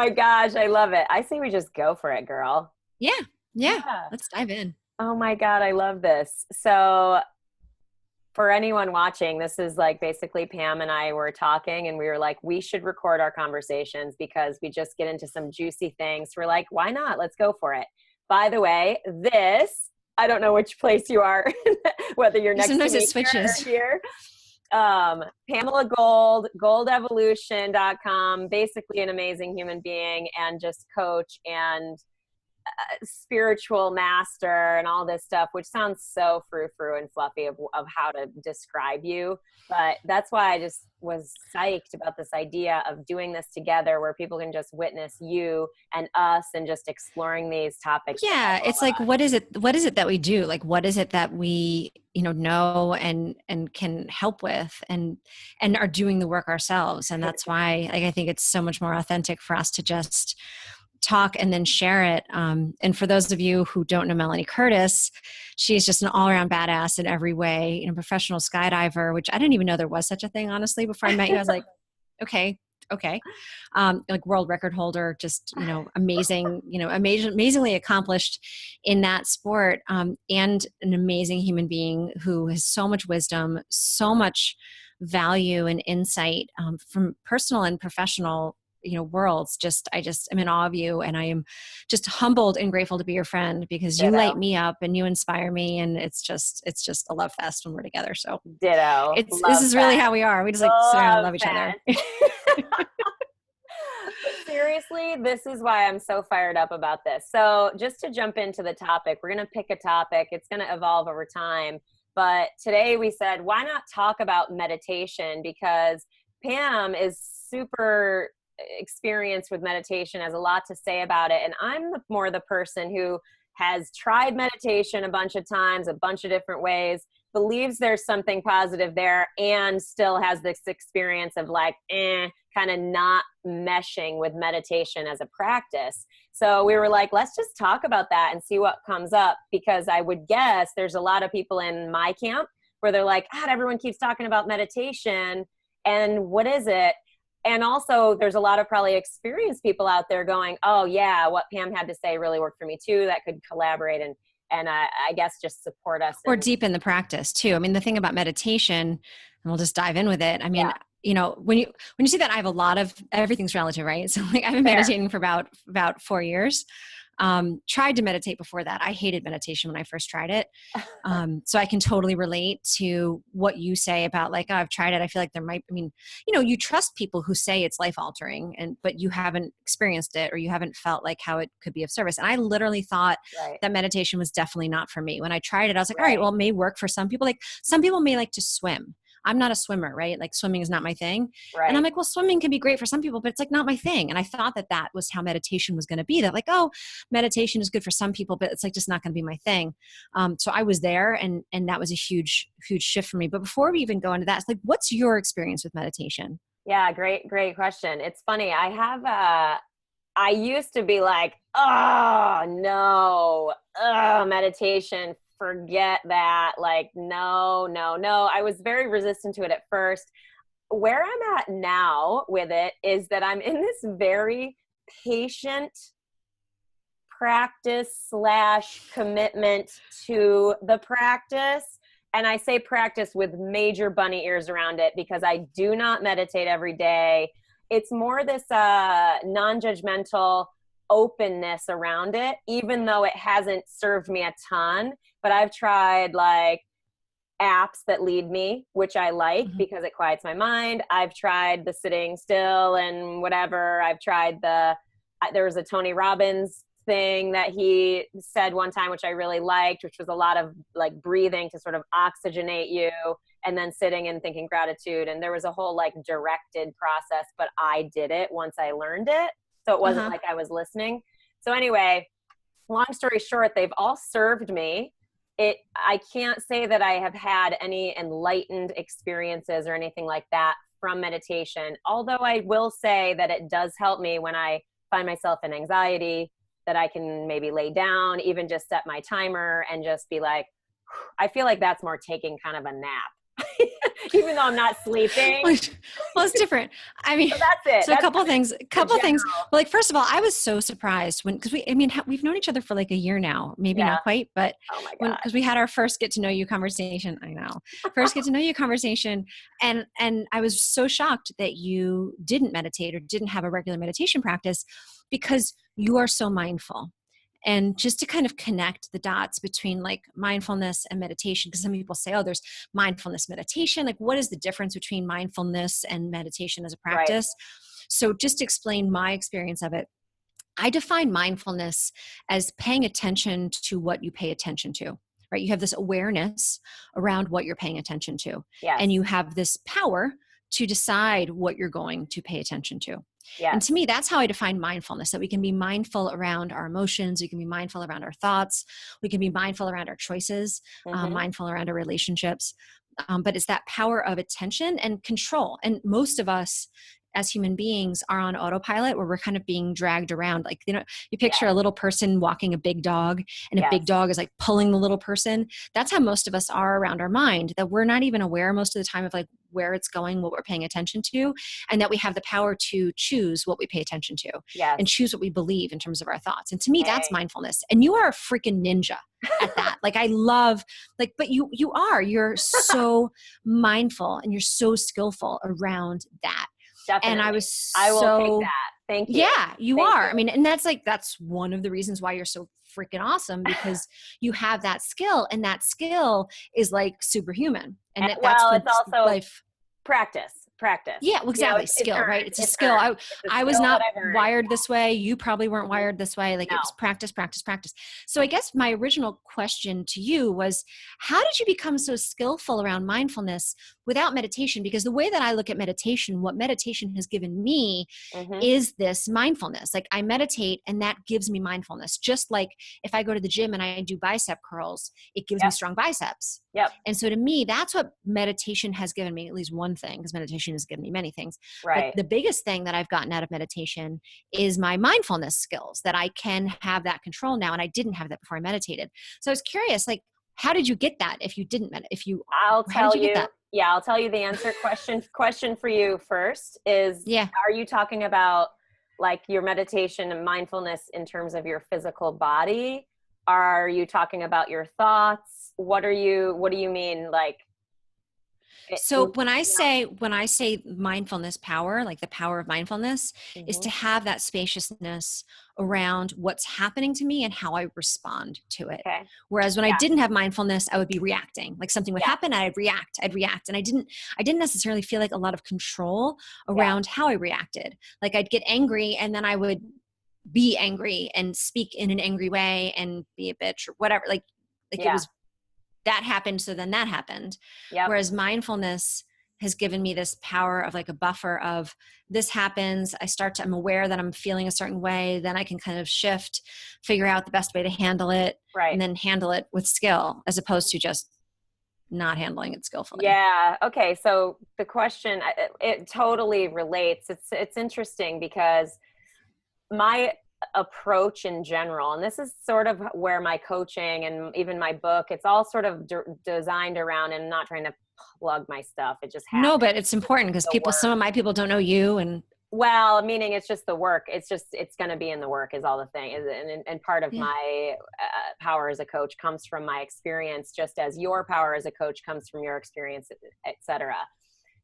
my gosh. I love it. I say we just go for it, girl. Yeah. Yeah. Yeah. Let's dive in. Oh my God. I love this. So for anyone watching, this is like basically Pam and I were talking and we were like, we should record our conversations because we just get into some juicy things. We're like, why not? Let's go for it. By the way, this, I don't know which place you are, whether you're next Sometimes to it me switches. here. Pamela Gold, goldevolution.com, basically an amazing human being and just coach and spiritual master and all this stuff, which sounds so frou-frou and fluffy of how to describe you. But that's why I just was psyched about this idea of doing this together where people can just witness you and us and just exploring these topics. Yeah. It's like, what is it that we do? Like, what is it that we, know and can help with and are doing the work ourselves. And that's why I think it's so much more authentic for us to just talk and then share it. And for those of you who don't know Melanie Curtis, she's just an all-around badass in every way, professional skydiver, which I didn't even know there was such a thing, honestly, before I met you. I was like, okay. Like world record holder, just, amazingly accomplished in that sport, and an amazing human being who has so much wisdom, so much value and insight, from personal and professional worlds. I'm in awe of you, and I am just humbled and grateful to be your friend because you light me up and you inspire me, and it's just a love fest when we're together. So Ditto. This is really how we are. We just like sit around and love each other. Seriously, this is why I'm so fired up about this. So just to jump into the topic, we're going to pick a topic. It's going to evolve over time. But today we said, why not talk about meditation? Because Pam is super experienced with meditation, has a lot to say about it. And I'm more the person who has tried meditation a bunch of times, a bunch of different ways, believes there's something positive there, and still has this experience of like, kind of not meshing with meditation as a practice. So we were like, let's just talk about that and see what comes up, because I would guess there's a lot of people in my camp where they're like, God, everyone keeps talking about meditation and what is it? And also there's a lot of probably experienced people out there going, oh yeah, what Pam had to say really worked for me too. That could collaborate and I guess just support us. Or deepen the practice too. I mean, the thing about meditation, and we'll just dive in with it. I mean, when you see that, I have a lot of, everything's relative, right? So like I've been meditating for about 4 years. Tried to meditate before that. I hated meditation when I first tried it. So I can totally relate to what you say about like, oh, I've tried it. I feel like you trust people who say it's life altering but you haven't experienced it or you haven't felt like how it could be of service. And I literally thought that meditation was definitely not for me. When I tried it, I was like, all right, well, it may work for some people. Like some people may like to swim. I'm not a swimmer, right? Like swimming is not my thing. Right. And I'm like, well, swimming can be great for some people, but it's like not my thing. And I thought that was how meditation was going to be, that like, oh, meditation is good for some people, but it's like just not going to be my thing. So I was there and that was a huge, huge shift for me. But before we even go into that, it's like, what's your experience with meditation? Yeah, great question. It's funny. I used to be like, oh no, meditation, forget that. Like, no. I was very resistant to it at first. Where I'm at now with it is that I'm in this very patient practice / commitment to the practice. And I say practice with major bunny ears around it because I do not meditate every day. It's more this non-judgmental openness around it, even though it hasn't served me a ton. But I've tried like apps that lead me, which I like because it quiets my mind. I've tried the sitting still and whatever. I've tried there was a Tony Robbins thing that he said one time, which I really liked, which was a lot of like breathing to sort of oxygenate you and then sitting and thinking gratitude. And there was a whole like directed process, but I did it once I learned it. So it wasn't like I was listening. So anyway, long story short, they've all served me. I can't say that I have had any enlightened experiences or anything like that from meditation. Although I will say that it does help me when I find myself in anxiety, that I can maybe lay down, even just set my timer and just be like, I feel like that's more taking kind of a nap even though I'm not sleeping. Well, it's different. I mean, So that's it. so That's a couple things. Well, like first of all, I was so surprised because we've known each other for like a year now, maybe Yeah. not quite, but Oh my God. because we had our first get to know you conversation. I know, first get to know you conversation, and I was so shocked that you didn't meditate or didn't have a regular meditation practice because you are so mindful. And just to kind of connect the dots between like mindfulness and meditation, because some people say, oh, there's mindfulness meditation. Like, what is the difference between mindfulness and meditation as a practice? Right. So just to explain my experience of it, I define mindfulness as paying attention to what you pay attention to. Right? You have this awareness around what you're paying attention to. Yes. And you have this power to decide what you're going to pay attention to. Yes. And to me, that's how I define mindfulness, that we can be mindful around our emotions. We can be mindful around our thoughts. We can be mindful around our choices, mindful around our relationships. But it's that power of attention and control. And most of us as human beings are on autopilot where we're kind of being dragged around. Like, you know, you picture a little person walking a big dog and a big dog is like pulling the little person. That's how most of us are around our mind, that we're not even aware most of the time of like where it's going, what we're paying attention to, and that we have the power to choose what we pay attention to and choose what we believe in terms of our thoughts. And to me, that's mindfulness. And you are a freaking ninja at that. Like, I love, like, but you're so mindful and you're so skillful around that. Definitely. And I will take that. Thank you. Yeah, you Thank are. you. I mean, and that's one of the reasons why you're so freaking awesome, because you have that skill, and that skill is like superhuman. And that's it's also life. Practice. Yeah, well, exactly. It's skill, earned. right? It's a skill. I was not wired this way. You probably weren't wired this way. Like, it was practice, practice, practice. So I guess my original question to you was, how did you become so skillful around mindfulness without meditation? Because the way that I look at meditation, what meditation has given me is this mindfulness. Like, I meditate and that gives me mindfulness. Just like if I go to the gym and I do bicep curls, it gives me strong biceps. Yep. And so to me, that's what meditation has given me, at least one thing, because meditation has given me many things. Right. But the biggest thing that I've gotten out of meditation is my mindfulness skills, that I can have that control now. And I didn't have that before I meditated. So I was curious, like, how did you get that if you didn't I'll tell you. Yeah, I'll tell you the answer. Question for you first is, are you talking about like your meditation and mindfulness in terms of your physical body? Are you talking about your thoughts? What do you mean? Like, so when I say mindfulness power, like the power of mindfulness is to have that spaciousness around what's happening to me and how I respond to it. Okay. Whereas when I didn't have mindfulness, I would be reacting. Like, something would happen and I'd react. And I didn't necessarily feel like a lot of control around how I reacted. Like, I'd get angry and then I would be angry and speak in an angry way and be a bitch or whatever. Like it was, that happened. So then that happened. Yep. Whereas mindfulness has given me this power of like a buffer of, this happens. I'm aware that I'm feeling a certain way. Then I can kind of shift, figure out the best way to handle it, and then handle it with skill, as opposed to just not handling it skillfully. Yeah. Okay. So the question, it totally relates. It's interesting because my approach in general, and this is sort of where my coaching and even my book, it's all sort of designed around, and I'm not trying to plug my stuff. It just happens. No, but it's important because some of my people don't know you. And well, meaning it's just the work. It's going to be in the work is all the thing. And part of my power as a coach comes from my experience, just as your power as a coach comes from your experience, et cetera.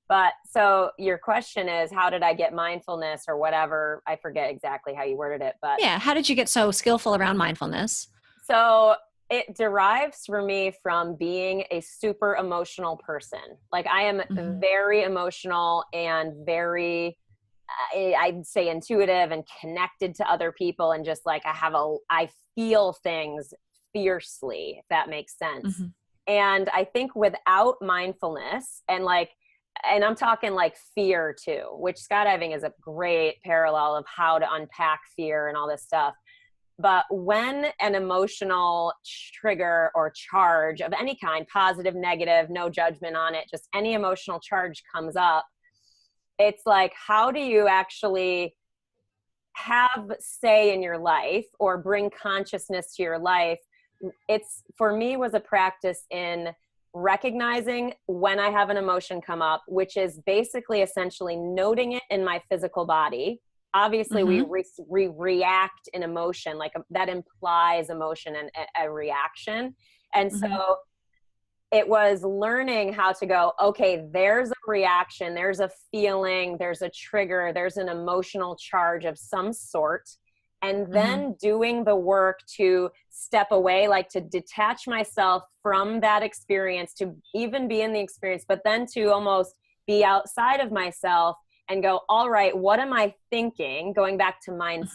But so your question is, how did I get mindfulness or whatever? I forget exactly how you worded it, but how did you get so skillful around mindfulness? So it derives for me from being a super emotional person. Like, I am very emotional and very, I'd say, intuitive and connected to other people. And just like, I feel things fiercely, if that makes sense. And I think without mindfulness and I'm talking like fear too, which skydiving is a great parallel of how to unpack fear and all this stuff. But when an emotional trigger or charge of any kind, positive, negative, no judgment on it, just any emotional charge comes up, it's like, how do you actually have say in your life or bring consciousness to your life? It's, for me, was a practice in recognizing when I have an emotion come up, which is basically essentially noting it in my physical body. Obviously, we react in emotion, like that implies emotion and a reaction. And so it was learning how to go, okay, there's a reaction, there's a feeling, there's a trigger, there's an emotional charge of some sort. And then doing the work to step away, like to detach myself from that experience, to even be in the experience, but then to almost be outside of myself and go, all right, what am I thinking? Going back to mindset.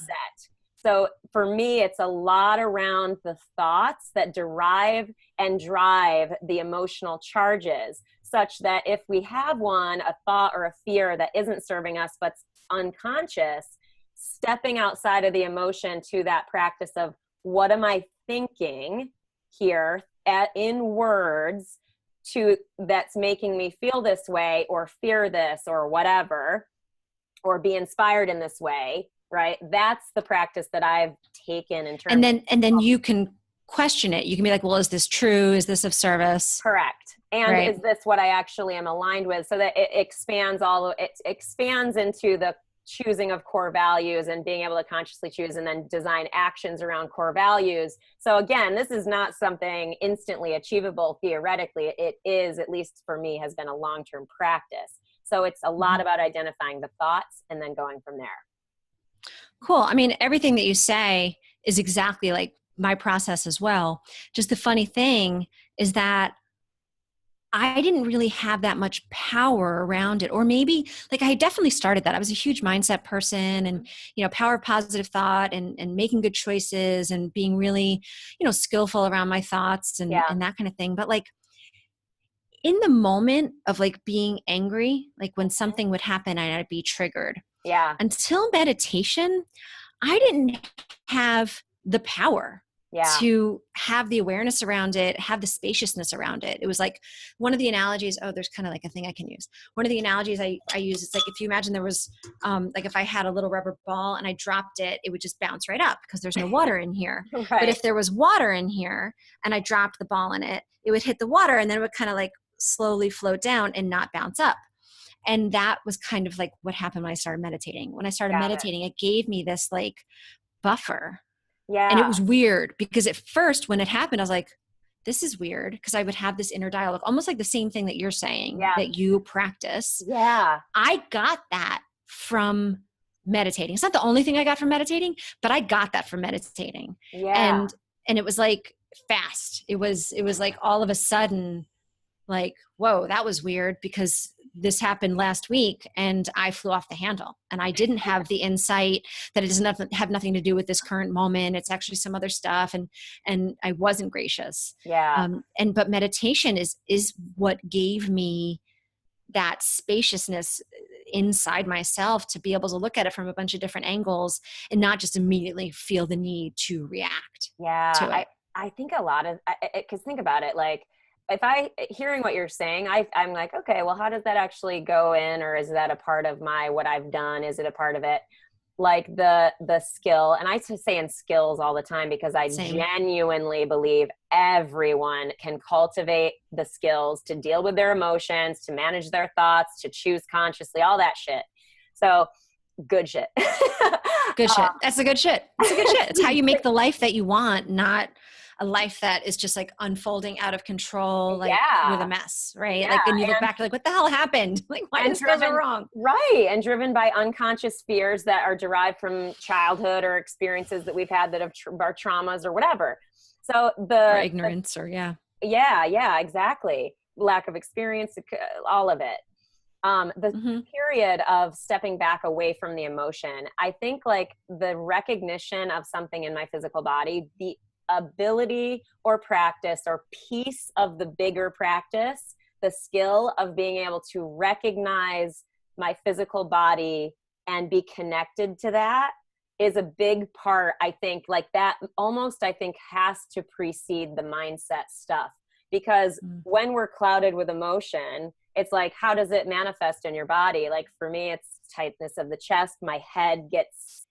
So for me, it's a lot around the thoughts that derive and drive the emotional charges, such that if we have one, a thought or a fear that isn't serving us, but's unconscious, stepping outside of the emotion to that practice of what am I thinking here in words to that's making me feel this way or fear this or whatever, or be inspired in this way, right? That's the practice that I've taken in terms and then you can question it. You can be like, well, is this true? Is this of service? Correct. And right. Is this what I actually am aligned with? So that it expands into the choosing of core values and being able to consciously choose and then design actions around core values. So again, this is not something instantly achievable theoretically. It is, at least for me, has been a long-term practice. So it's a lot about identifying the thoughts and then going from there. Cool. I mean, everything that you say is exactly like my process as well. Just the funny thing is that I didn't really have that much power around it. Or maybe like I definitely started that. I was a huge mindset person and, power of positive thought and making good choices and being really, skillful around my thoughts and that kind of thing. But like in the moment of like being angry, like when something would happen and I'd be triggered. Yeah. Until meditation, I didn't have the power to have the awareness around it, have the spaciousness around it. It was like one of the analogies. Oh, there's kind of like a thing I can use. One of the analogies I use, it's like if you imagine there was like if I had a little rubber ball and I dropped it, it would just bounce right up because there's no water in here. Right. But if there was water in here and I dropped the ball in it, it would hit the water and then it would kind of like slowly float down and not bounce up. And that was kind of like what happened when I started meditating. When I started meditating, it gave me this like buffer. Yeah. And it was weird because at first when it happened, I was like, this is weird because I would have this inner dialogue, almost like the same thing that you're saying that you practice. Yeah. I got that from meditating. It's not the only thing I got from meditating, but I got that from meditating. Yeah. And it was like fast. It was like all of a sudden like, whoa, that was weird because this happened last week and I flew off the handle and I didn't have the insight that it doesn't have nothing to do with this current moment. It's actually some other stuff. And I wasn't gracious. Yeah. But meditation is what gave me that spaciousness inside myself to be able to look at it from a bunch of different angles and not just immediately feel the need to react to it. I think a lot of, because think about it, like, if hearing what you're saying, I'm like, okay, well, how does that actually go in? Or is that a part of what I've done? Is it a part of it? Like the skill. And I say in skills all the time because I genuinely believe everyone can cultivate the skills to deal with their emotions, to manage their thoughts, to choose consciously, all that shit. So good shit. Good shit. That's a good shit. It's a good shit. It's how you make the life that you want, not a life that is just like unfolding out of control, like with a mess, right? Yeah. Like, and you look back, you're like, what the hell happened? Like, why did this go so wrong? Right. And driven by unconscious fears that are derived from childhood or experiences that we've had that are traumas or whatever. So or ignorance Yeah, exactly. Lack of experience, all of it. The period of stepping back away from the emotion, I think like the recognition of something in my physical body, the ability or practice or piece of the bigger practice, the skill of being able to recognize my physical body and be connected to that is a big part. I think like that almost, I think, has to precede the mindset stuff, because when we're clouded with emotion, it's like, how does it manifest in your body? Like for me, it's tightness of the chest. My head gets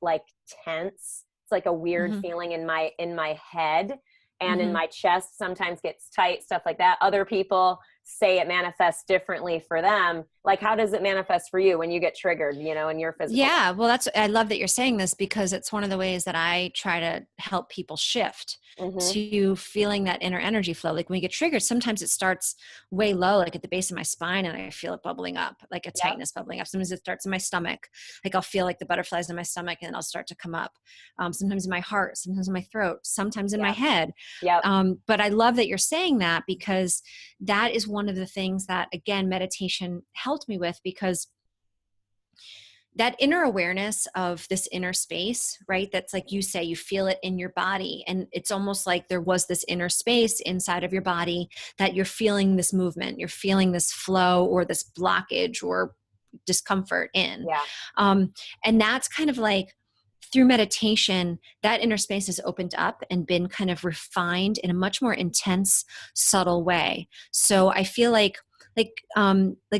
like tense. It's like a weird feeling in my head. and in my chest sometimes gets tight, stuff like that. Other people say it manifests differently for them. Like, how does it manifest for you when you get triggered, you know, in your physical? Yeah. Well, I love that you're saying this, because it's one of the ways that I try to help people shift to feeling that inner energy flow. Like when we get triggered, sometimes it starts way low, like at the base of my spine, and I feel it bubbling up, like a tightness bubbling up. Sometimes it starts in my stomach. Like I'll feel like the butterflies in my stomach, and I'll start to come up. Sometimes in my heart, sometimes in my throat, sometimes in my head. But I love that you're saying that, because that is one of the things that, again, meditation helped me with, because that inner awareness of this inner space, right? That's like you say, you feel it in your body. And it's almost like there was this inner space inside of your body that you're feeling this movement, you're feeling this flow or this blockage or discomfort in. And that's kind of like, through meditation, that inner space has opened up and been kind of refined in a much more intense, subtle way. So I feel like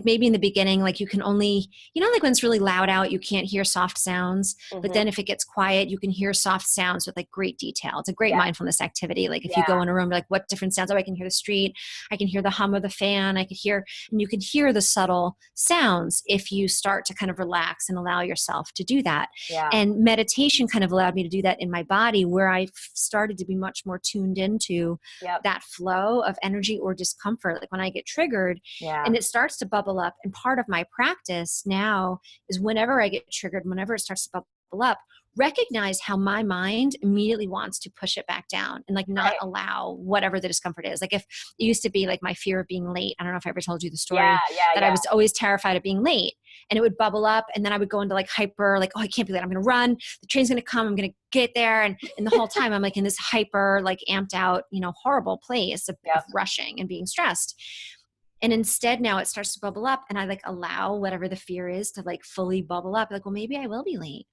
maybe in the beginning, like you can only, you know, like when it's really loud out, you can't hear soft sounds, but then if it gets quiet, you can hear soft sounds with like great detail. It's a great mindfulness activity. Like if you go in a room, like what different sounds? Oh, I can hear the street. I can hear the hum of the fan. And you can hear the subtle sounds if you start to kind of relax and allow yourself to do that. And meditation kind of allowed me to do that in my body, where I started to be much more tuned into that flow of energy or discomfort. Like when I get triggered, and it starts to bubble up. And part of my practice now is whenever I get triggered, whenever it starts to bubble up, recognize how my mind immediately wants to push it back down and like not allow whatever the discomfort is. Like if it used to be like my fear of being late. I don't know if I ever told you the story that I was always terrified of being late, and it would bubble up. And then I would go into like hyper, like, oh, I can't be late. I'm going to run. The train's going to come. I'm going to get there. And the whole time I'm like in this hyper, like amped out, you know, horrible place of rushing and being stressed. And instead now it starts to bubble up, and I like allow whatever the fear is to like fully bubble up. Like, well, maybe I will be late.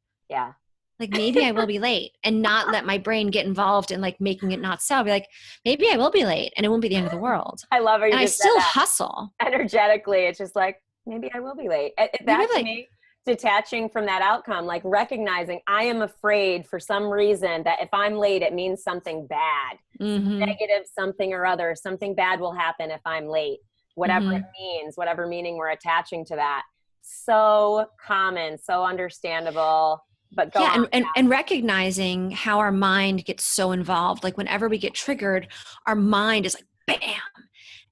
Like maybe I will be late, and not let my brain get involved in like making it not so. I'll be like, maybe I will be late, and it won't be the end of the world. I love it. And I still hustle. Energetically, it's just like, maybe I will be late. That to me, detaching from that outcome, like recognizing I am afraid for some reason that if I'm late, it means something bad, negative, something or other, something bad will happen if I'm late. Whatever it means, whatever meaning we're attaching to that. So common, so understandable, but go on. And recognizing how our mind gets so involved. Like whenever we get triggered, our mind is like, bam.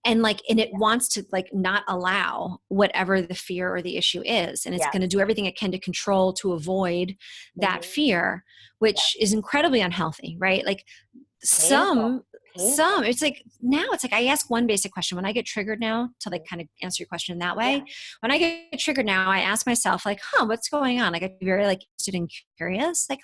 And it wants to like not allow whatever the fear or the issue is. And it's going to do everything it can to control, to avoid that fear, which is incredibly unhealthy, right? Like some, it's like, now it's like, I ask one basic question when I get triggered now, to like kind of answer your question in that way. When I get triggered now, I ask myself like, what's going on? Like I'm very like interested and curious, like,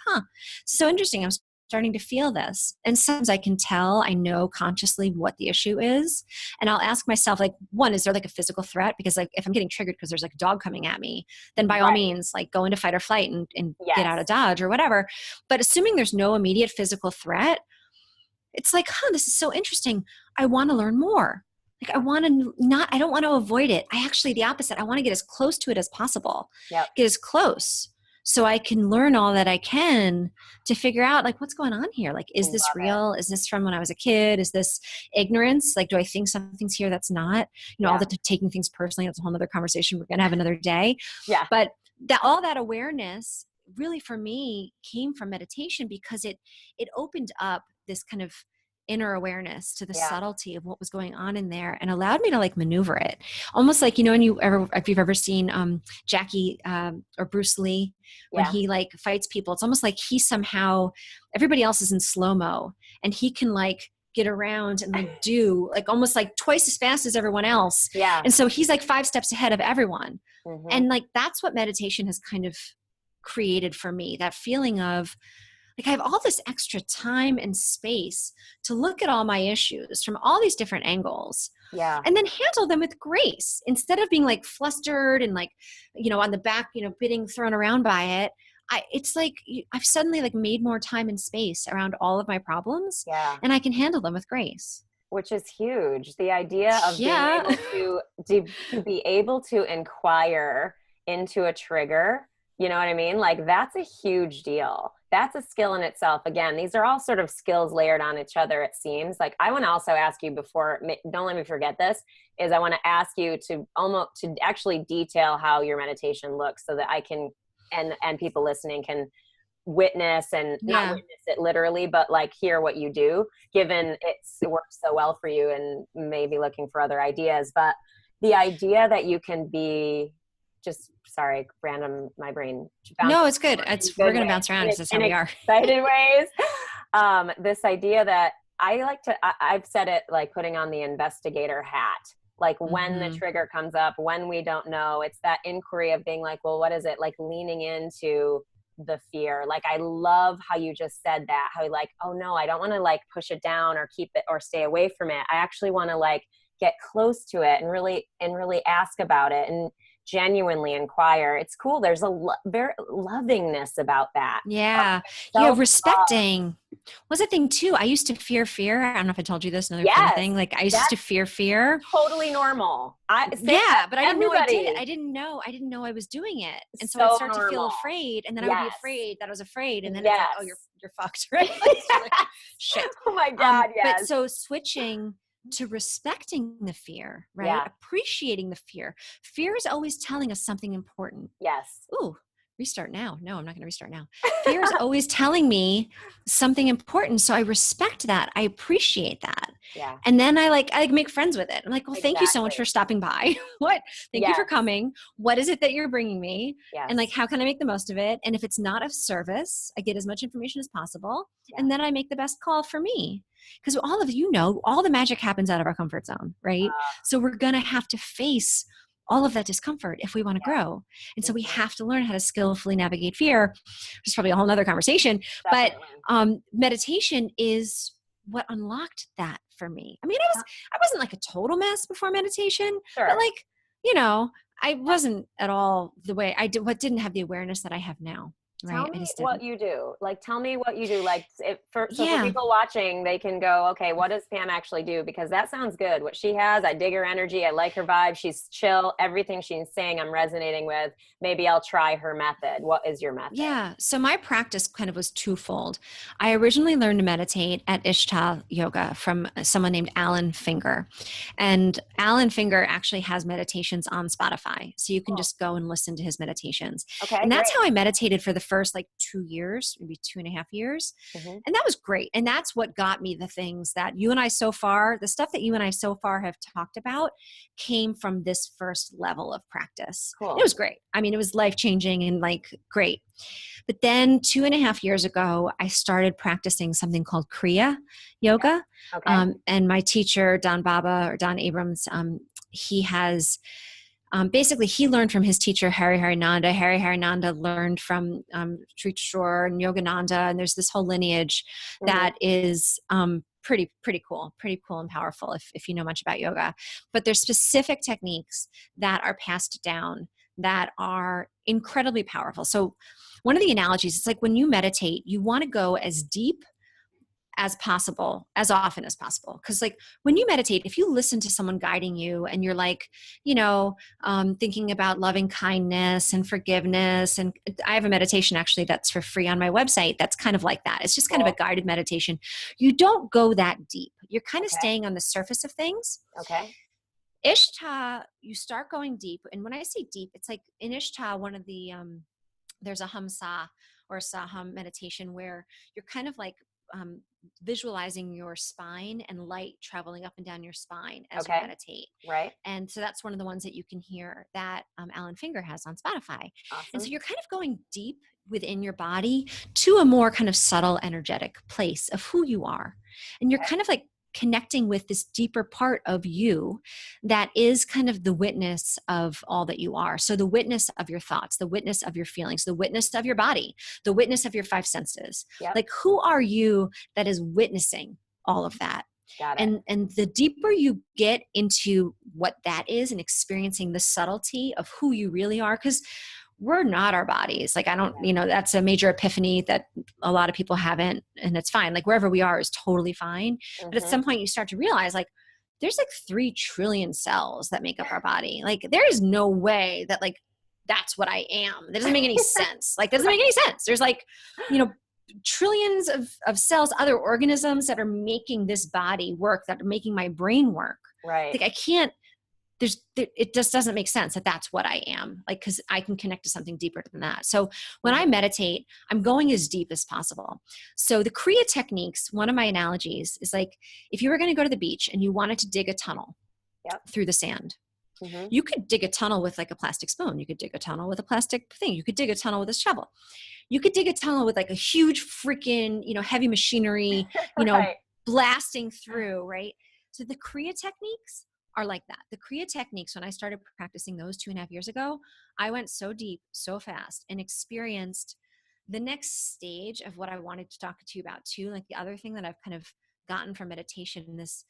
so interesting. I'm starting to feel this. And sometimes I can tell, I know consciously what the issue is. And I'll ask myself like, one, is there like a physical threat? Because like, if I'm getting triggered because there's like a dog coming at me, then by all means, like go into fight or flight and get out of dodge or whatever. But assuming there's no immediate physical threat, it's like, this is so interesting. I want to learn more. Like I don't want to avoid it. The opposite. I want to get as close to it as possible. Get as close so I can learn all that I can to figure out like, what's going on here? Like, is this real? Is this from when I was a kid? Is this ignorance? Like, do I think something's here that's not, all the taking things personally? That's a whole other conversation we're going to have another day. But all that awareness really for me came from meditation, because it opened up this kind of inner awareness to the subtlety of what was going on in there, and allowed me to like maneuver it. Almost like, if you've ever seen Jackie or Bruce Lee, when he like fights people, it's almost like he somehow, everybody else is in slow-mo and he can like get around and like do like almost like twice as fast as everyone else. And so he's like 5 steps ahead of everyone. And like, that's what meditation has kind of created for me, that feeling of like, I have all this extra time and space to look at all my issues from all these different angles, and then handle them with grace, instead of being like flustered and like, on the back, being thrown around by it. It's like, I've suddenly like made more time and space around all of my problems, and I can handle them with grace. Which is huge. The idea of being able to be able to inquire into a trigger, you know what I mean? Like, that's a huge deal. that's a skill in itself. Again, these are all sort of skills layered on each other, it seems. Like, I want to also ask you before, don't let me forget this, is I want to ask you to actually detail how your meditation looks so that I can, and people listening can witness and not witness it literally, but like hear what you do, given it works so well for you and maybe looking for other ideas. But the idea that you can be just, sorry, random, my brain. No, it's good. We're going to bounce around. That's how we are. Excited ways. This idea that I've said it, like putting on the investigator hat. Like when the trigger comes up, when we don't know, it's that inquiry of being like, well, what is it? Like leaning into the fear. Like, I love how you just said that, how like, oh no, I don't want to like push it down or keep it or stay away from it. I actually want to like get close to it and really ask about it and genuinely inquire. It's cool. There's a very lovingness about that. Yeah. Respecting was a thing too. I used to fear. I don't know if I told you this, another fun thing. Like I used to fear. Totally normal. But I didn't know I did it. I didn't know I was doing it. And so I'd start to feel afraid, and then I would be afraid that I was afraid. And then it's like, oh, you're fucked, right? Like, shit. Oh my God. Yes. But so switching to respecting the fear, right? Yeah. Appreciating the fear. Fear is always telling us something important. Yes. Ooh, restart now. No, I'm not going to restart now. Fear is always telling me something important. So I respect that. I appreciate that. Yeah. And then I make friends with it. I'm like, well, thank you so much for stopping by. Thank you for coming. What is it that you're bringing me? Yes. And like, how can I make the most of it? And if it's not of service, I get as much information as possible. Yeah. And then I make the best call for me. Because all of you know, all the magic happens out of our comfort zone, right? So we're going to have to face all of that discomfort if we want to grow. And so we have to learn how to skillfully navigate fear, which is probably a whole nother conversation. Definitely. But meditation is what unlocked that for me. I mean, I wasn't like a total mess before meditation, but like, I wasn't at all the way I did, didn't have the awareness that I have now. Right. Tell me what you do. Like, tell me what you do. Like, for people watching, they can go, okay, what does Pam actually do? Because that sounds good. What she has, I dig her energy. I like her vibe. She's chill. Everything she's saying, I'm resonating with. Maybe I'll try her method. What is your method? Yeah. So my practice kind of was twofold. I originally learned to meditate at Ishta Yoga from someone named Alan Finger. And Alan Finger actually has meditations on Spotify. So you can just go and listen to his meditations. Okay. And that's how I meditated for the first like 2 years, maybe 2.5 years. And that was great. And that's what got me the things that you and I so far, the stuff that you and I so far have talked about came from this first level of practice. Cool. It was great. I mean, it was life-changing and like great. But then 2.5 years ago, I started practicing something called Kriya Yoga. Okay. And my teacher, Don Abrams, he has basically, he learned from his teacher, Hari Nanda. Hari Nanda learned from Sri Kishore and Yogananda. And there's this whole lineage that is pretty cool and powerful if you know much about yoga. But there's specific techniques that are passed down that are incredibly powerful. So one of the analogies, it's like when you meditate, you want to go as deep as possible, as often as possible. Because like when you meditate, if you listen to someone guiding you and you're like, thinking about loving kindness and forgiveness, and I have a meditation actually that's for free on my website that's kind of like that. It's just kind of a guided meditation. You don't go that deep. You're kind of staying on the surface of things. Okay. Ishta, you start going deep. And when I say deep, it's like in Ishta, one of the, there's a Hamsa or Saham meditation where you're kind of like, visualizing your spine and light traveling up and down your spine as you meditate. Right. And so that's one of the ones that you can hear that Alan Finger has on Spotify. Awesome. And so you're kind of going deep within your body to a more kind of subtle, energetic place of who you are. And you're kind of like connecting with this deeper part of you that is kind of the witness of all that you are. So the witness of your thoughts, the witness of your feelings, the witness of your body, the witness of your five senses. Yep. Like who are you that is witnessing all of that? Got it. And the deeper you get into what that is and experiencing the subtlety of who you really are, because we're not our bodies. Like, I don't, that's a major epiphany that a lot of people haven't, and it's fine. Like wherever we are is totally fine. But at some point you start to realize like, there's like 3 trillion cells that make up our body. Like there is no way that like, that's what I am. That doesn't make any sense. Like, that doesn't make any sense. There's like, trillions of cells, other organisms that are making this body work, that are making my brain work. Right. Like I can't, it just doesn't make sense that that's what I am, like, because I can connect to something deeper than that. So when I meditate, I'm going as deep as possible. So the Kriya techniques, one of my analogies is like, if you were going to go to the beach and you wanted to dig a tunnel through the sand, you could dig a tunnel with like a plastic spoon. You could dig a tunnel with a plastic thing. You could dig a tunnel with a shovel. You could dig a tunnel with like a huge freaking, heavy machinery, blasting through, right? So the Kriya techniques are like that. The Kriya techniques, when I started practicing those 2.5 years ago, I went so deep, so fast, and experienced the next stage of what I wanted to talk to you about too. Like the other thing that I've kind of gotten from meditation, this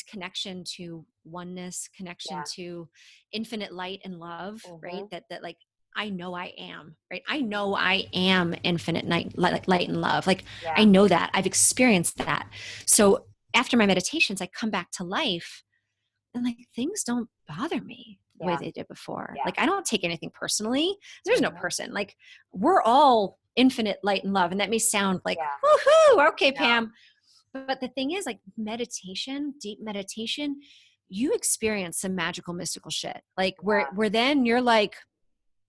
connection to oneness, connection to infinite light and love, right? That like, I know I am, right? I know I am infinite light and love. Like I know that. I've experienced that. So after my meditations, I come back to life and like things don't bother me the way they did before. Like I don't take anything personally. There's no person. Like we're all infinite light and love. And that may sound like, woohoo, okay, Pam. But the thing is, like meditation, deep meditation, you experience some magical, mystical shit. Like where then you're like,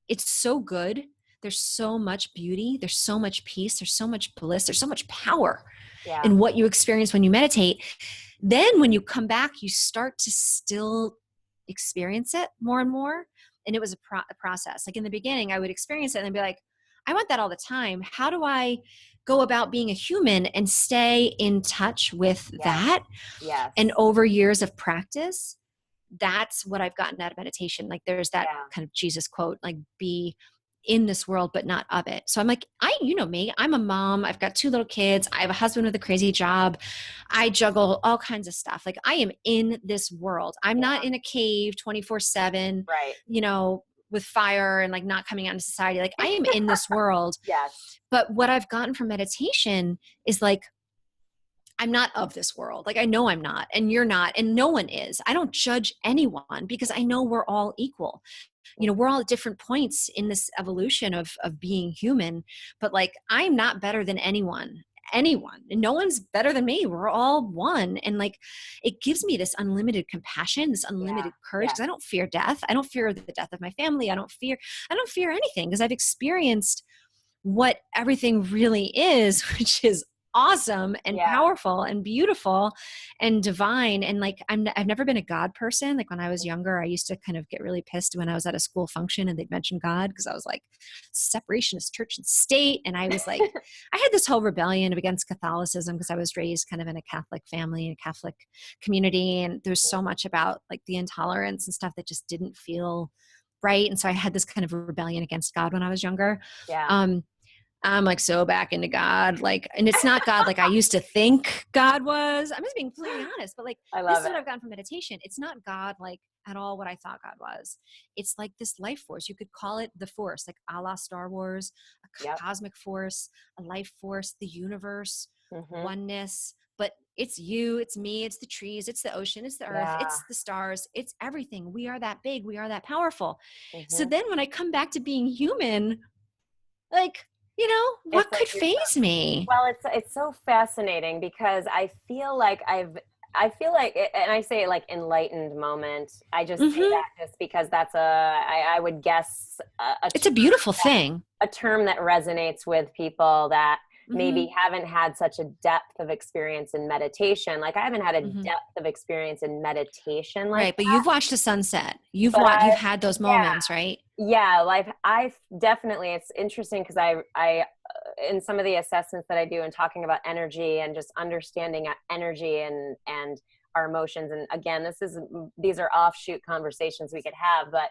it's so good. There's so much beauty. There's so much peace. There's so much bliss. There's so much power in what you experience when you meditate. Then when you come back, you start to still experience it more and more. And it was a process. Like in the beginning, I would experience it and be like, I want that all the time. How do I go about being a human and stay in touch with that? Yes. And over years of practice, that's what I've gotten out of meditation. Like there's that kind of Jesus quote, like be in this world, but not of it. So I'm like, you know me, I'm a mom. I've got 2 little kids. I have a husband with a crazy job. I juggle all kinds of stuff. Like I am in this world. I'm not in a cave 24/7, with fire and like not coming out into society. Like I am in this world. But what I've gotten from meditation is like, I'm not of this world. Like I know I'm not, and you're not, and no one is. I don't judge anyone because I know we're all equal. We're all at different points in this evolution of being human, but like, I'm not better than anyone, and no one's better than me. We're all one. And like, it gives me this unlimited compassion, this unlimited courage. Cause I don't fear death. I don't fear the death of my family. I don't fear anything because I've experienced what everything really is, which is awesome and powerful and beautiful and divine. And like, I've never been a God person. Like when I was younger, I used to kind of get really pissed when I was at a school function and they'd mention God because I was like, separationist church and state. And I was like, I had this whole rebellion against Catholicism because I was raised kind of in a Catholic family, a Catholic community. And there's so much about like the intolerance and stuff that just didn't feel right. And so I had this kind of rebellion against God when I was younger. I'm like so back into God, like, and it's not God like I used to think God was. I'm just being completely honest, but like, this is what I've gotten from meditation. It's not God like at all what I thought God was. It's like this life force. You could call it the force, like a la Star Wars, a cosmic force, a life force, the universe, oneness. But it's you, it's me, it's the trees, it's the ocean, it's the earth, it's the stars, it's everything. We are that big. We are that powerful. So then when I come back to being human, like, what could faze me? Well, it's so fascinating because I feel like and I say like enlightened moment. I just say that just because that's I would guess it's a beautiful thing. A term that resonates with people that maybe haven't had such a depth of experience in meditation. Like I haven't had a depth of experience in meditation. Like right. But you've watched the sunset. You've had those moments, right? Yeah. Like I definitely, it's interesting because I in some of the assessments that I do and talking about energy and just understanding energy and our emotions. And again, these are offshoot conversations we could have, but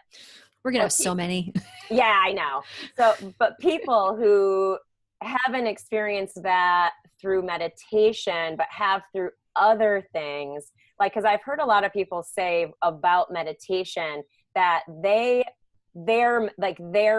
we're going to have so many. Yeah, I know. So, but people who haven't experienced that through meditation, but have through other things, like, because I've heard a lot of people say about meditation that their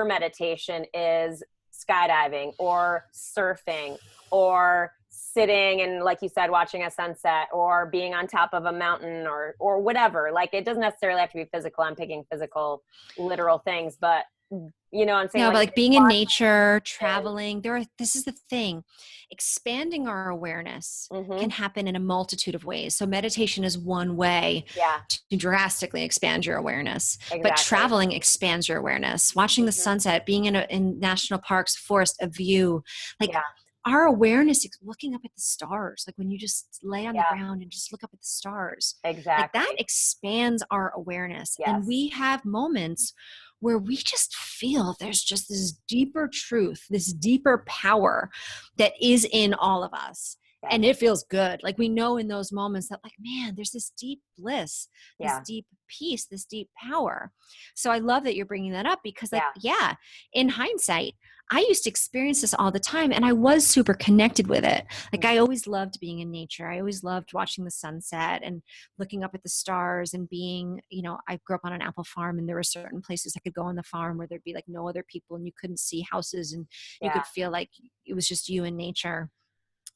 meditation is skydiving or surfing or sitting and, like you said, watching a sunset or being on top of a mountain or whatever. Like, it doesn't necessarily have to be physical. I'm picking physical, literal things, but You know what I'm saying? No, but Like like just being in nature, watching. traveling, this is the thing. Expanding our awareness Mm-hmm. can happen in a multitude of ways. So meditation is one way Yeah, to drastically expand your awareness, but exactly. traveling expands your awareness. Watching the Mm-hmm. sunset, being in national parks, forest, a view, like Yeah, our awareness is looking up at the stars. Like when you just lay on the yeah, ground and just look up at the stars, like that exactly. expands our awareness. And Yes. we have moments where we just feel there's just this deeper truth, this deeper power that is in all of us. Yeah. And it feels good. Like we know in those moments that, like, man, there's this deep bliss, this Yeah. deep peace, this deep power. So I love that you're bringing that up because, like, Yeah. yeah, in hindsight, I used to experience this all the time and I was super connected with it. Like I always loved being in nature. I always loved watching the sunset and looking up at the stars and being, I grew up on an apple farm and there were certain places I could go on the farm where there'd be like no other people and you couldn't see houses and you Yeah. could feel like it was just you and nature.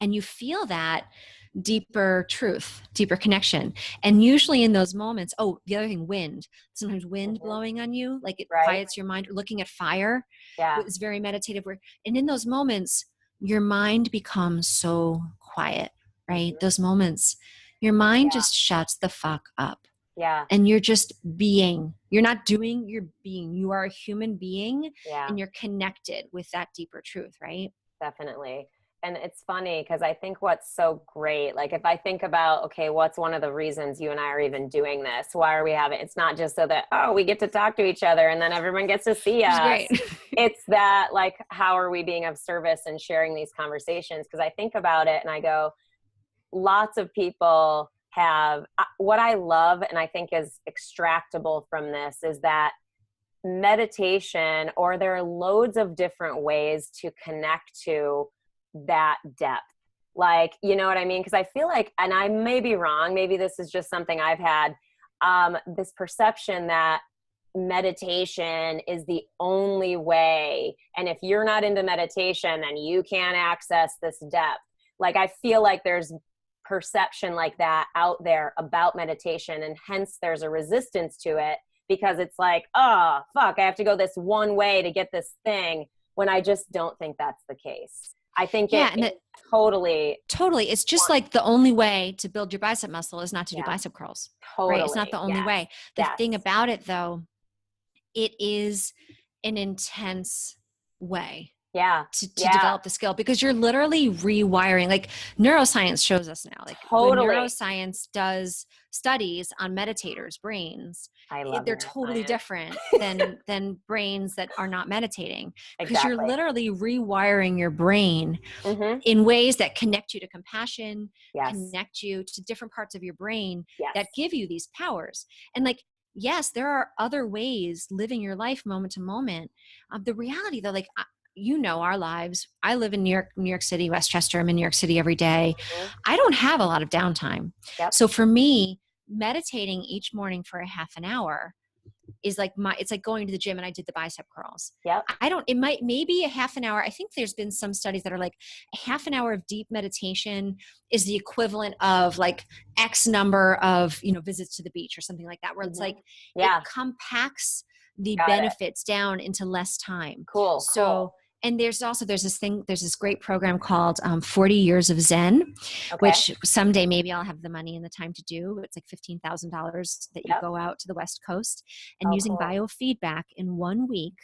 And you feel that deeper truth, deeper connection. And usually in those moments, oh, the other thing, wind. Sometimes wind Mm-hmm. blowing on you, like it Right. quiets your mind. Or looking at fire Yeah. is very meditative. And in those moments, your mind becomes so quiet, right? Mm-hmm. Those moments, your mind Yeah. just shuts the fuck up. Yeah. And you're just being. You're not doing, you're being. You are a human being Yeah. and you're connected with that deeper truth, right? Definitely. And it's funny because I think what's so great, like if I think about, okay, what's one of the reasons you and I are even doing this? Why are we having, it's not just so that, oh, we get to talk to each other and then everyone gets to see Which is us. great. It's that, like, how are we being of service and sharing these conversations? Because I think about it and I go, lots of people have, what I love and I think is extractable from this is that meditation, or there are loads of different ways to connect to that depth. Like, you know what I mean? Because I feel like, and I may be wrong, maybe this is just something I've had, this perception that meditation is the only way. And if you're not into meditation, then you can't access this depth. Like, I feel like there's perception like that out there about meditation, and hence there's a resistance to it because it's like, oh, fuck, I have to go this one way to get this thing, when I just don't think that's the case. I think it totally. It's just like the only way to build your bicep muscle is not to do Yeah, bicep curls, right? It's not totally. the only Yes. way. The Yes. thing about it though, it is an intense way Yeah. to Yeah. develop the skill, because you're literally rewiring. Like neuroscience shows us now, like Totally. when neuroscience does studies on meditators' brains, I love they're totally neuroscience. different than brains that are not meditating, because you're Exactly. literally rewiring your brain Mm-hmm. in ways that connect you to compassion, Yes. connect you to different parts of your brain Yes. that give you these powers. And like, yes, there are other ways living your life moment to moment. The reality though, like, our lives. I live in New York City, Westchester. I'm in New York City every day. Mm-hmm. I don't have a lot of downtime. Yep. So for me, meditating each morning for a half an hour is like it's like going to the gym and I did the bicep curls. Yep. Maybe a half an hour. I think there's been some studies that are like a half an hour of deep meditation is the equivalent of like X number of, visits to the beach or something like that, where it's like, it compacts the benefits down into less time. Cool. So, and there's this great program called 40 Years of Zen, which someday maybe I'll have the money and the time to do. It's like $15,000 that you go out to the West Coast, and using biofeedback in 1 week,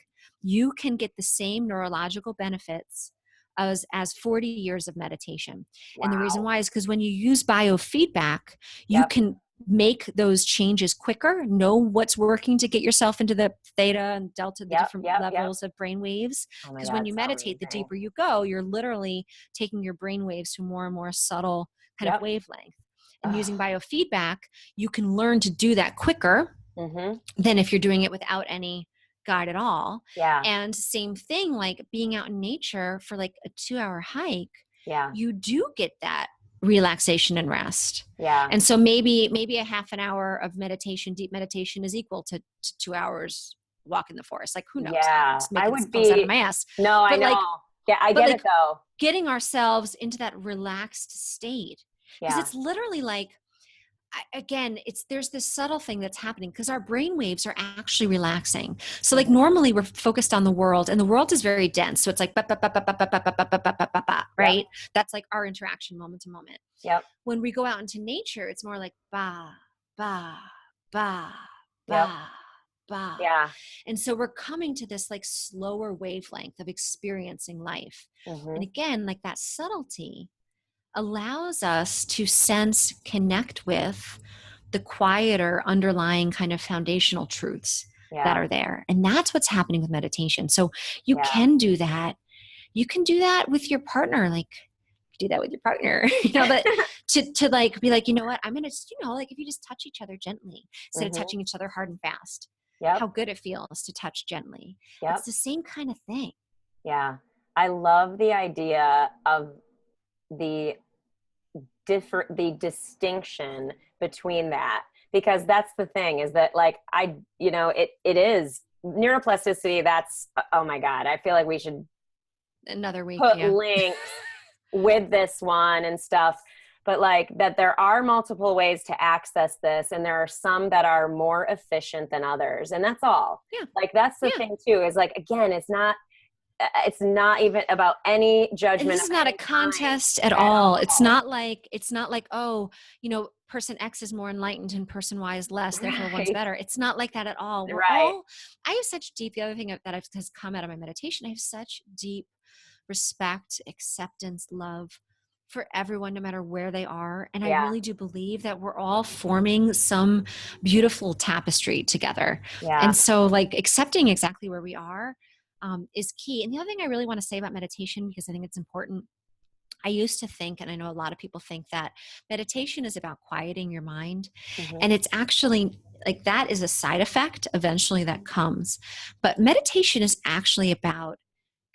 you can get the same neurological benefits as 40 years of meditation. Wow. And the reason why is because when you use biofeedback, you can make those changes quicker, know what's working to get yourself into the theta and delta, the different levels of brain waves. Because when you meditate, the deeper you go, you're literally taking your brain waves to more and more subtle kind of wavelength. And using biofeedback, you can learn to do that quicker than if you're doing it without any guide at all. Yeah. And same thing, like being out in nature for like a 2-hour hike, you do get that relaxation and rest. Yeah. And so maybe a half an hour of meditation, deep meditation, is equal to 2 hours walk in the forest. Like, who knows? Yeah. I would be out of my ass. No, but I know. Like, yeah, I get it though. Getting ourselves into that relaxed state. Because it's literally like, again, there's this subtle thing that's happening because our brain waves are actually relaxing. So like normally we're focused on the world, and the world is very dense. So it's like, right? That's like our interaction moment to moment. Yep. When we go out into nature, it's more like ba, ba, ba, Yep. ba, ba. Yeah. And so we're coming to this like slower wavelength of experiencing life. Mm-hmm. And again, like that subtlety allows us to sense, connect with the quieter underlying kind of foundational truths that are there. And that's what's happening with meditation. So you can do that. You can do that with your partner. Like, do that with your partner, you know, that to like be like, you know what, I'm gonna just, you know, like if you just touch each other gently instead of touching each other hard and fast, how good it feels to touch gently. It's the same kind of thing. Yeah. I love the idea of the distinction between that, because that's the thing, is that like, it is neuroplasticity. That's, oh my God, I feel like we should another week put links with this one and stuff, but like that there are multiple ways to access this, and there are some that are more efficient than others, and that's all. Like that's the thing too, is like, again, it's not even about any judgment. And this is not a contest at all. It's not like, oh, you know, person X is more enlightened and person Y is less, therefore one's better. It's not like that at all. I have such deep, the other thing that has come out of my meditation, I have such deep respect, acceptance, love for everyone, no matter where they are. And I really do believe that we're all forming some beautiful tapestry together. And so like accepting exactly where we are is key. And the other thing I really want to say about meditation, because I think it's important, I used to think, and I know a lot of people think, that meditation is about quieting your mind. And it's actually like, that is a side effect eventually that comes. But meditation is actually about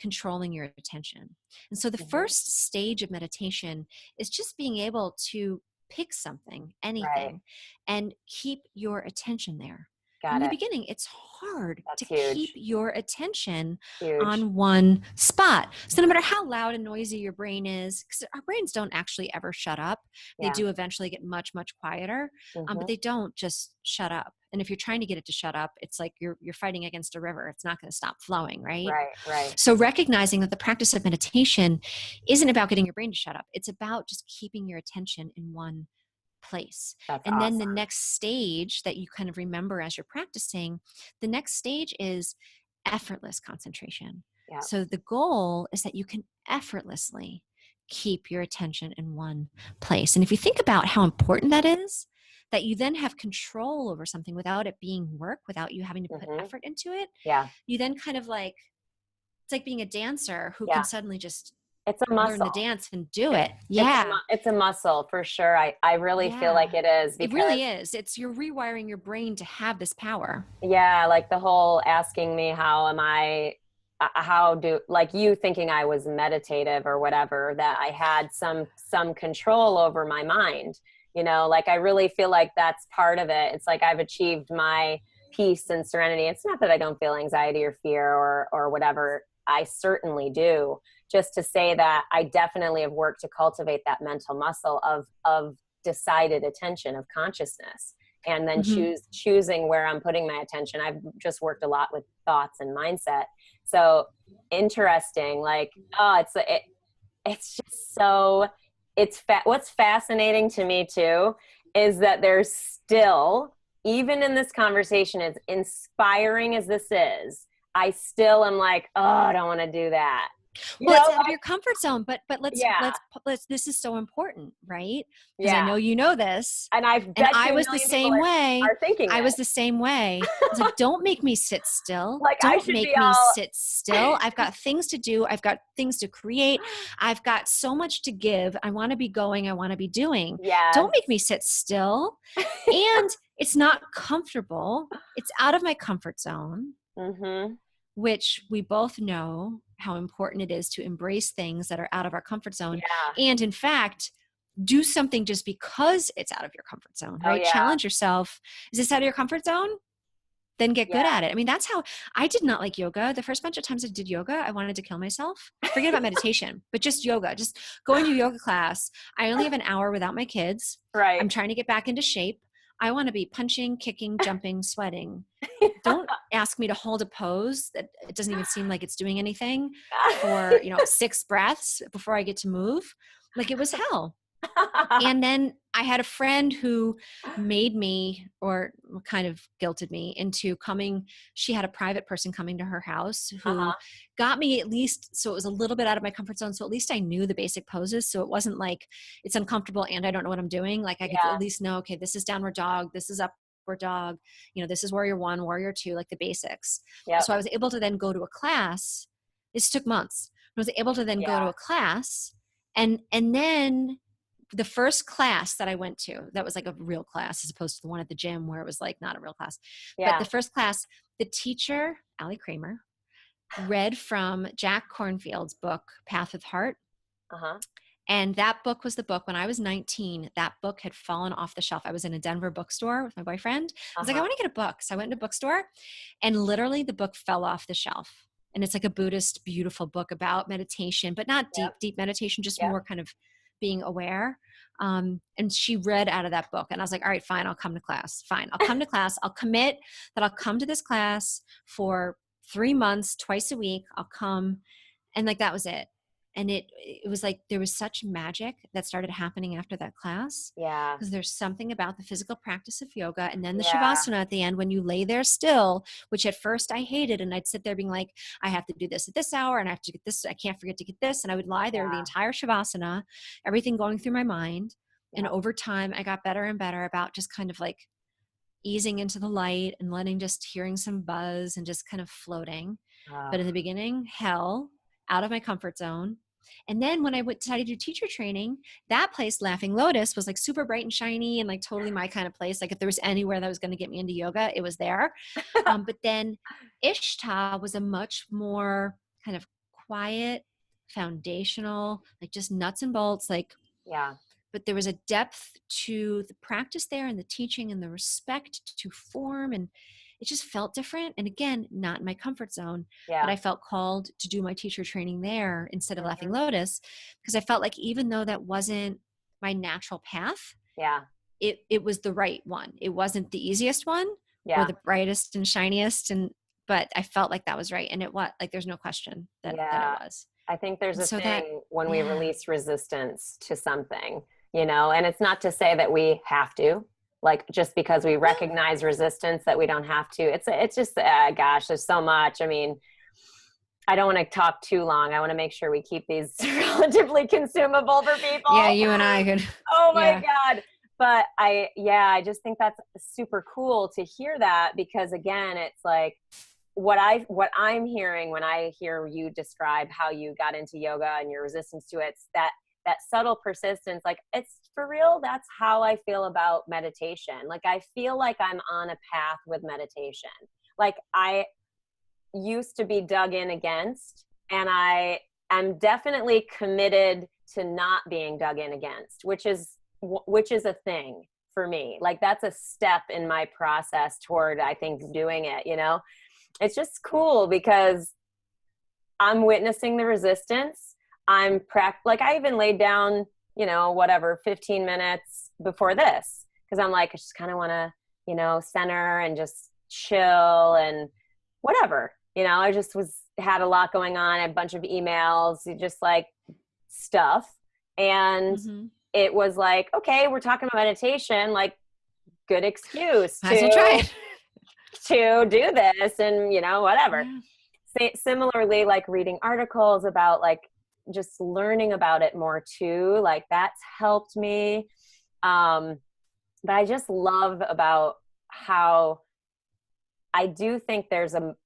controlling your attention. And so the first stage of meditation is just being able to pick something, anything, and keep your attention there. In the beginning, it's hard to keep your attention on one spot. So no matter how loud and noisy your brain is, because our brains don't actually ever shut up. They do eventually get much, much quieter, but they don't just shut up. And if you're trying to get it to shut up, it's like you're fighting against a river. It's not going to stop flowing, right? Right. So recognizing that the practice of meditation isn't about getting your brain to shut up. It's about just keeping your attention in one place. And then the next stage that you kind of remember as you're practicing, the next stage is effortless concentration. So the goal is that you can effortlessly keep your attention in one place. And if you think about how important that is, that you then have control over something without it being work, without you having to put effort into it, you then kind of like, it's like being a dancer who can suddenly just learn the dance and do it. It's a muscle for sure. I really feel like it is. It really is. It's, you're rewiring your brain to have this power. Yeah. Like the whole asking me, like you thinking I was meditative or whatever, that I had some control over my mind, you know, like I really feel like that's part of it. It's like I've achieved my peace and serenity. It's not that I don't feel anxiety or fear or whatever. I certainly do. Just to say that I definitely have worked to cultivate that mental muscle of decided attention, of consciousness, and then choosing where I'm putting my attention. I've just worked a lot with thoughts and mindset. So interesting. Like, it's just so, what's fascinating to me too, is that there's still, even in this conversation, as inspiring as this is, I still am like, oh, I don't want to do that. Well, it's out of your comfort zone, but let's, this is so important, right? Because I know you know this, and I was the same way. I was the same way. It's like, don't make me sit still. Like, don't make me sit still. I've got things to do. I've got things to create. I've got so much to give. I want to be going. I want to be doing. Don't make me sit still. And it's not comfortable. It's out of my comfort zone. Which we both know how important it is to embrace things that are out of our comfort zone. And in fact, do something just because it's out of your comfort zone, right? Challenge yourself. Is this out of your comfort zone? then get good Yeah. at it. I mean, that's how I did not like yoga. The first bunch of times I did yoga, I wanted to kill myself. Forget about meditation, but just yoga, just going to yoga class. I only have an hour without my kids. Right. I'm trying to get back into shape. I want to be punching, kicking, jumping, sweating. Don't ask me to hold a pose that it doesn't even seem like it's doing anything for, 6 breaths before I get to move. Like, it was hell. And then I had a friend who made me, or kind of guilted me into coming. She had a private person coming to her house who got me, at least, so it was a little bit out of my comfort zone. So at least I knew the basic poses. So it wasn't like it's uncomfortable and I don't know what I'm doing. Like, I could at least know, okay, this is downward dog. This is upward dog. This is warrior 1, warrior 2, like the basics. Yep. So I was able to then go to a class. This took months. I was able to then go to a class, and then the first class that I went to, that was like a real class as opposed to the one at the gym where it was like not a real class. But the first class, the teacher, Allie Kramer, read from Jack Kornfield's book, Path with Heart. And that book was the book when I was 19, that book had fallen off the shelf. I was in a Denver bookstore with my boyfriend. I was like, I want to get a book. So I went to a bookstore and literally the book fell off the shelf. And it's like a Buddhist, beautiful book about meditation, but not deep meditation, just more kind of being aware. And she read out of that book and I was like, all right, fine. I'll come to class. Fine. I'll come to class. I'll commit that I'll come to this class for 3 months, twice a week. I'll come. And like, that was it. And it was like, there was such magic that started happening after that class. Yeah. Because there's something about the physical practice of yoga. And then the Shavasana at the end, when you lay there still, which at first I hated. And I'd sit there being like, I have to do this at this hour and I have to get this. I can't forget to get this. And I would lie there the entire Shavasana, everything going through my mind. And over time, I got better and better about just kind of like easing into the light and hearing some buzz and just kind of floating. But in the beginning, hell, out of my comfort zone. And then when I decided to do teacher training, that place, Laughing Lotus, was like super bright and shiny and like totally my kind of place. Like, if there was anywhere that was going to get me into yoga, it was there. But then Ishta was a much more kind of quiet, foundational, like just nuts and bolts, like, but there was a depth to the practice there and the teaching and the respect to form, and it just felt different. And again, not in my comfort zone, but I felt called to do my teacher training there instead of Laughing Lotus, because I felt like even though that wasn't my natural path, it was the right one. It wasn't the easiest one or the brightest and shiniest, but I felt like that was right. And it was like, there's no question that it was. I think there's a thing when we release resistance to something, and it's not to say that we have to, like, just because we recognize resistance that we don't have to. It's just, gosh, there's so much. I mean, I don't want to talk too long. I want to make sure we keep these relatively consumable for people. Yeah, you and I could. Oh my God. But I just think that's super cool to hear that, because again, it's like what I'm hearing when I hear you describe how you got into yoga and your resistance to it, it's that subtle persistence. Like, it's for real. That's how I feel about meditation. Like, I feel like I'm on a path with meditation. Like, I used to be dug in against, and I am definitely committed to not being dug in against, which is a thing for me. Like, that's a step in my process toward, I think, doing it, It's just cool because I'm witnessing the resistance. Like, I even laid down, 15 minutes before this, because I'm like, I just kind of want to, center and just chill and whatever, I just had a lot going on, a bunch of emails, just like stuff. And it was like, okay, we're talking about meditation, like, good excuse to do this and, whatever. Similarly, like reading articles about, like, just learning about it more too, like, that's helped me. But I just love about how I do think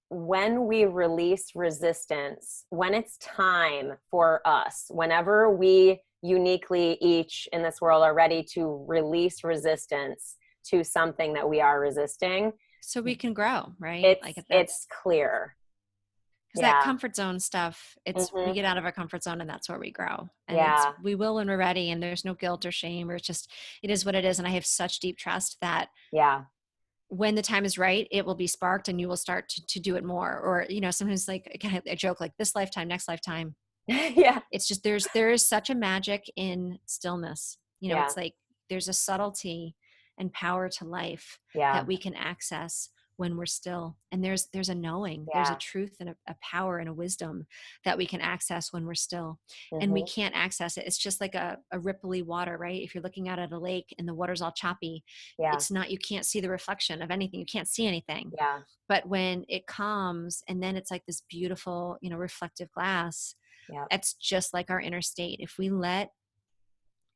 when we release resistance, when it's time for us, whenever we uniquely each in this world are ready to release resistance to something that we are resisting, so we can grow, right? It's clear. Because that comfort zone stuff, we get out of our comfort zone and that's where we grow. And we will when we're ready, and there's no guilt or shame, or it is what it is. And I have such deep trust that when the time is right, it will be sparked and you will start to do it more. Or, sometimes like kind of a joke, like this lifetime, next lifetime. Yeah. It's just, there is such a magic in stillness. Yeah. It's like, there's a subtlety and power to life Yeah. that we can access when we're still. And there's a knowing, there's a truth and a power and a wisdom that we can access when we're still. And we can't access it. It's just like a ripply water, right? If you're looking out at a lake and the water's all choppy, it's not, you can't see the reflection of anything. You can't see anything. Yeah. But when it calms, and then it's like this beautiful, reflective glass, it's just like our inner state. If we let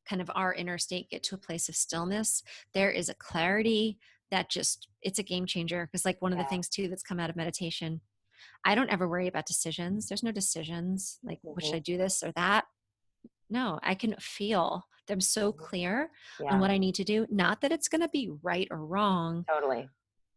kind of our inner state get to a place of stillness, there is a clarity that just, it's a game changer. Because like one of the things too that's come out of meditation, I don't ever worry about decisions. There's no decisions like, should I do this or that? No, I can feel that I'm so clear on what I need to do. Not that it's going to be right or wrong. Totally.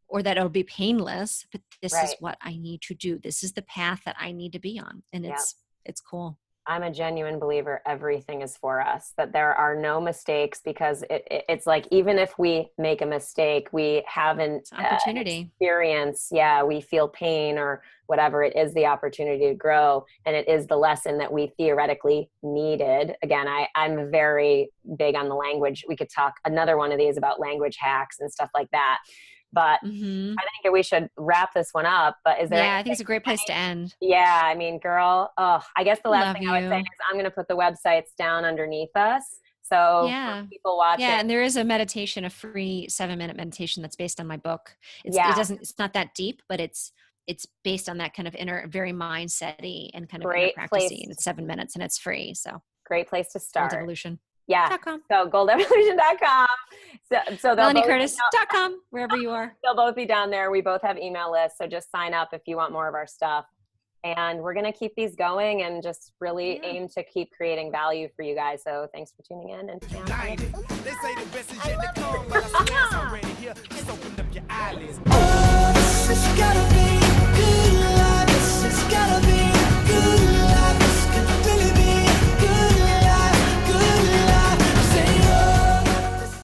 Or that it'll be painless, but this is what I need to do. This is the path that I need to be on. And it's cool. I'm a genuine believer everything is for us, that there are no mistakes, because it's like, even if we make a mistake, we haven't opportunity experience. Yeah. We feel pain or whatever. It is the opportunity to grow. And it is the lesson that we theoretically needed. Again, I'm very big on the language. We could talk another one of these about language hacks and stuff like that. But I think we should wrap this one up. But is there? Yeah, I think it's a great place to end. Yeah, I mean, girl. Oh, I guess the last thing I would say is I'm going to put the websites down underneath us. So for people watching. Yeah, and there is a meditation, a free 7-minute meditation that's based on my book. It's not that deep, but it's based on that kind of inner, very mindset-y and kind of inner practice-y. And it's 7 minutes and it's free. So great place to start. Gold Evolution. Yeah. So goldevolution.com. So melaniecurtis.com, wherever you are. They'll both be down there. We both have email lists. So just sign up if you want more of our stuff. And we're going to keep these going and just really aim to keep creating value for you guys. So thanks for tuning in. And they say the best is yet to come, but I swear it's already here. Just open up your eyelids.